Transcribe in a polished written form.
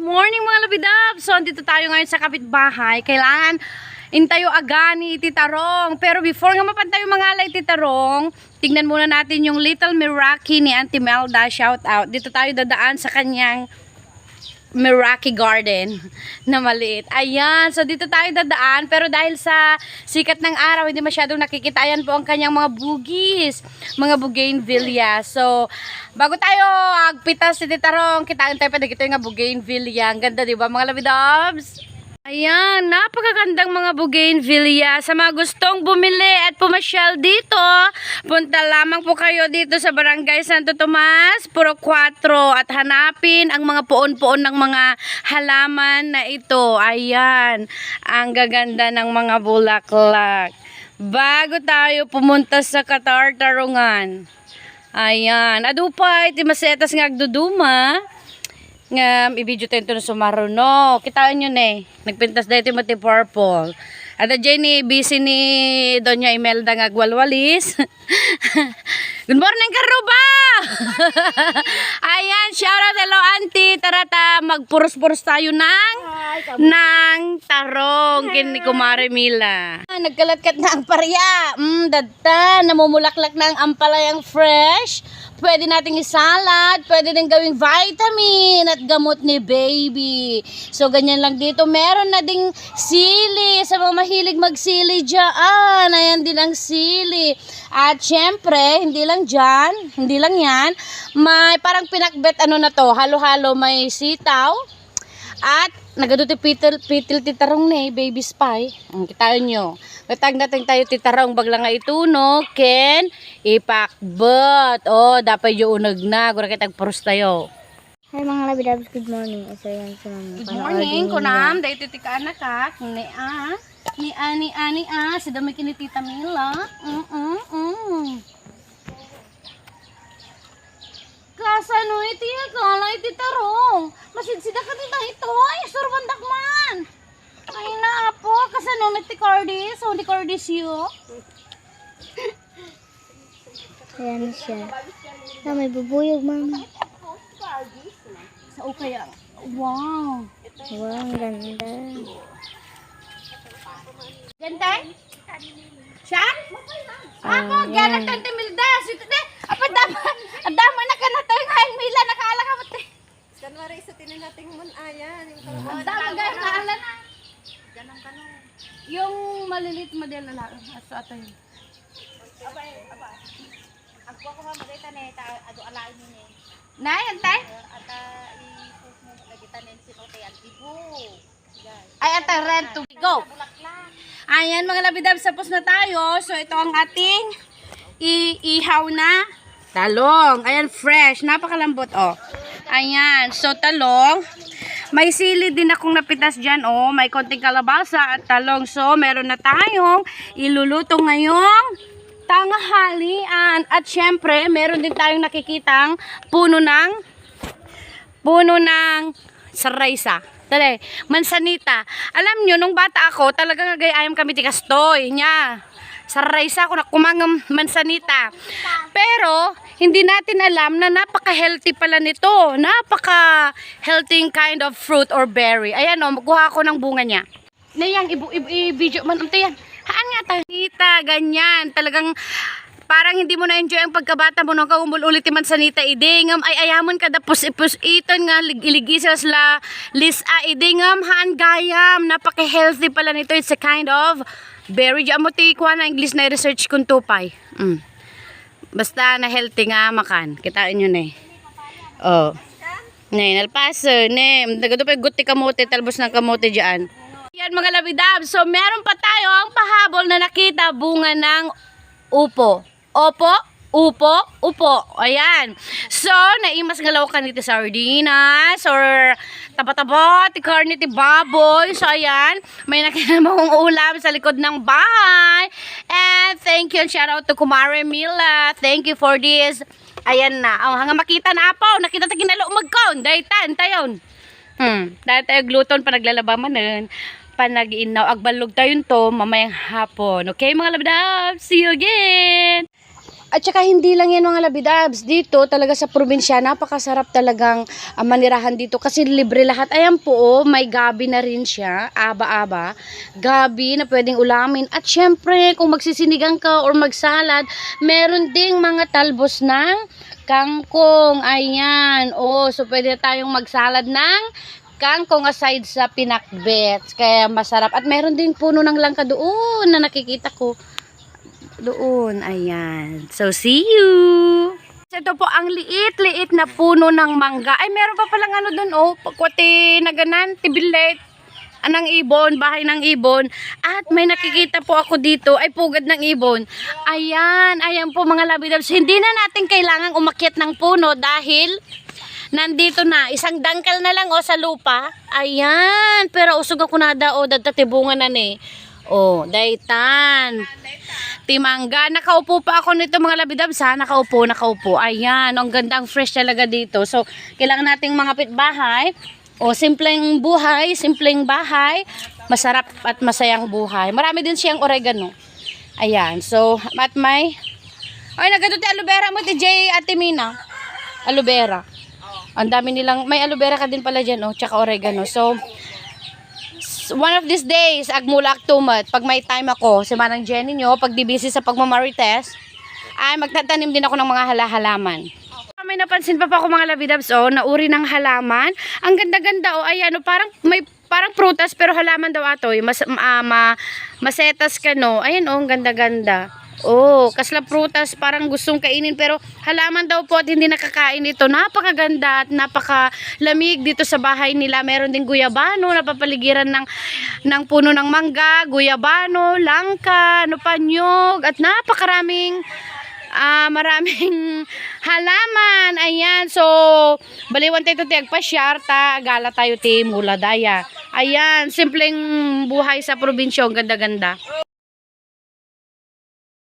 morning mga labidab! So, dito tayo ngayon sa kapitbahay. Kailangan intayo aga ni Titarong. Pero before nga mapantayo mga alay Titarong, tignan muna natin yung Little Meraki ni Auntie Melda. Shout out. Dito tayo dadaan sa kanyang Meraki Garden na maliit. Ayan, so dito tayo dadaan. Pero dahil sa sikat ng araw, hindi masyadong nakikita. Ayan po ang kanyang mga bugis, mga bougainvillea. So, bago tayo agpitas si Titarong, kitaan tayo pa dito yung bougainvillea. Ang ganda, diba mga labidobs? Ayan, napakagandang mga bougainvillea. Sa mga gustong bumili at pumasyal dito, punta lamang po kayo dito sa Barangay Santo Tomas, Puro 4, at hanapin ang mga puon-puon ng mga halaman na ito. Ayan, ang gaganda ng mga bulaklak. Bago tayo pumunta sa Katartarungan. Ayan, adupay, timasetas nga agduduma. Nga, i-video tayo ito na sumaruno. Kitaan nyo na eh. Nagpintas dahil Timothy Purple. At dyan ni busy ni Doña Imelda nga agwalwalis. Good morning, Karuba! Ayan, shout out, hello auntie. Tarata, magpuros-puros tayo ng tarong. Kini Kumare Mila. Nagkalatkat na ang parya. Dadta, namumulaklak na ang ampalayang fresh. Pwede nating isalad, pwede din gawing vitamin at gamot ni baby. So, ganyan lang dito. Meron na ding sili. Sa mga mahilig magsili dyan. Ayan din ang sili. At syempre, hindi lang dyan, hindi lang yan. May parang pinakbet ano na to, halo-halo may sitaw. At nagaduti pitil Titarong na baby spy. Kitaan nyo. Katag natin tayo Titarong bagla nga ituno, ken ipakbet. Oh, dapat yung unag na. Gura kitag puros tayo. Hi mga labidabs, good morning. So yan si mama. Good morning, kunam. Dahil titika anak ka. Ni si dami kini Tita Mila. Kasano iti kala iti Tarong. Masidsida ka tita ito. Ay, surbandak man. Ay na po, kasano iti Cardis. So, di Cardis yun. Ayan siya. May bubuyog mama. So, okay. Wow. Wow, ang ganda. Ganda? Siya? Ako, gala Tante Milda. Sito de. Apa dama na ka na tayo ngayon Mila. Nakaala ka mo te. Kanwari sa tinin nating mun ayan. Ang dama gaya nakaala na. Yung malilit model na lang. Aso ato yun. Aba. Ako nga magita ni ado alay ni ni. Nay, antay? Ata i-post mo nagita ni sinote ang tibo. Ay, antay, red to go. Ayan mga labidab, sapos na tayo. So, ito ang ating ihaw na talong. Ayan, fresh. Napakalambot, oh. Ayan. So, talong. May sili din akong napitas dyan, oh. May konting kalabasa at talong. So, meron na tayong iluluto ngayong tanghalian. At syempre, meron din tayong nakikitang puno ng saraysa. Tala, mansanita. Alam nyo, nung bata ako, talagang nagayayam kami tikastoy niya. Saraysa ako na kumangam mansanita. Pero, hindi natin alam na napaka-healthy pala nito. Napaka-healthy kind of fruit or berry. Ayan o, magkuha ako ng bunga niya. Nayang, i-video man. Unta yan. Haan nga tayo. Tita, ganyan. Talagang, parang hindi mo na-enjoy ang pagkabata mo nung kaumbol ulit man sanita idingam ay ayamon kada pus iton nga iligisas la lisa idingam haan gayam napaka-healthy pala nito. It's a kind of berry mo ti kuha na English na research kung tupay. Basta na healthy nga makan. Kitain nyo na eh. Oh. Nay, nalpaso. Ne, nagado pa guti kamote, talbos ng kamote dyan. Yan mga labidab. So meron pa tayo ang pahabol na nakita bunga ng upo. Upo. Ayan. So, naimas nga lawakan nito sardinas or taba-taba, ti karne, ti baboy. So, ayan. May nakinamang ulam sa likod ng bahay. And thank you and shout out to Kumare Mila. Thank you for this. Ayan na. Oh, hanga makita na po. Nakita ta kinalo magkaon. Daytan tayon. Dahil tayo gluton pa naglalabaman nun. Panag-inaw. Agbalog tayo to mamayang hapon. Okay mga labdab? See you again! At saka hindi lang yan mga labidabs. Dito talaga sa probinsya, napakasarap talagang manirahan dito kasi libre lahat. Ayan po, oh, may gabi na rin siya. Aba-aba. Gabi na pwedeng ulamin. At syempre, kung magsisinigang ka or magsalad, meron ding mga talbos ng kangkong. Ayan. Oh, so pwede tayong magsalad ng kangkong aside sa pinakbet. Kaya masarap. At meron ding puno ng langka doon na nakikita ko. Doon, ayan. So, see you! Ito po ang liit-liit na puno ng mangga. Ay, meron pa palang ano doon, oh. Kwati na ganan, tibilet. Ng ibon, bahay ng ibon. At may nakikita po ako dito, ay pugad ng ibon. Ayan, ayan po mga labidabs. Hindi na natin kailangang umakyat ng puno dahil nandito na. Isang dangkal na lang, oh, sa lupa. Ayan, pero usog ako na da, oh, datatibungan na ni. Oh, daytan. Timangga. Nakaupo pa ako nito mga labidabs ha. Nakaupo. Ayan. Ang gandang fresh talaga dito. So, kailangan nating mga pitbahay. O, simpleng buhay. Simpleng bahay. Masarap at masayang buhay. Marami din siyang oregano. Ayan. So, at may... Ay, nagado ti aloe vera mo ti Jay Ate Mina. Aloe vera. Ang dami nilang... May aloe vera ka din pala dyan, oh. Tsaka oregano. So, one of these days, agmulak tumat, pag may time ako, si Manang Jenny nyo, pag di busy sa pagmamarites, ay magtatanim din ako ng mga halaman. May napansin pa ako mga labidabs, oh, na uri ng halaman. Ang ganda-ganda, oh, ayan, oh, parang may parang prutas pero halaman daw ato, eh. Masetas ka, no. Ayan, oh, ang ganda-ganda. Oh, kasla prutas, parang gustong kainin pero halaman daw po at hindi nakakain ito. Napakaganda at napakalamig dito sa bahay nila. Meron din guyabano, napapaligiran ng puno ng mangga, guyabano, langka, panyog at napakaraming maraming halaman. Ayan, so baliwan tayo ti agpasyarta, gala tayo ti mula daya. Ayan, simpleng buhay sa probinsya, ang ganda-ganda.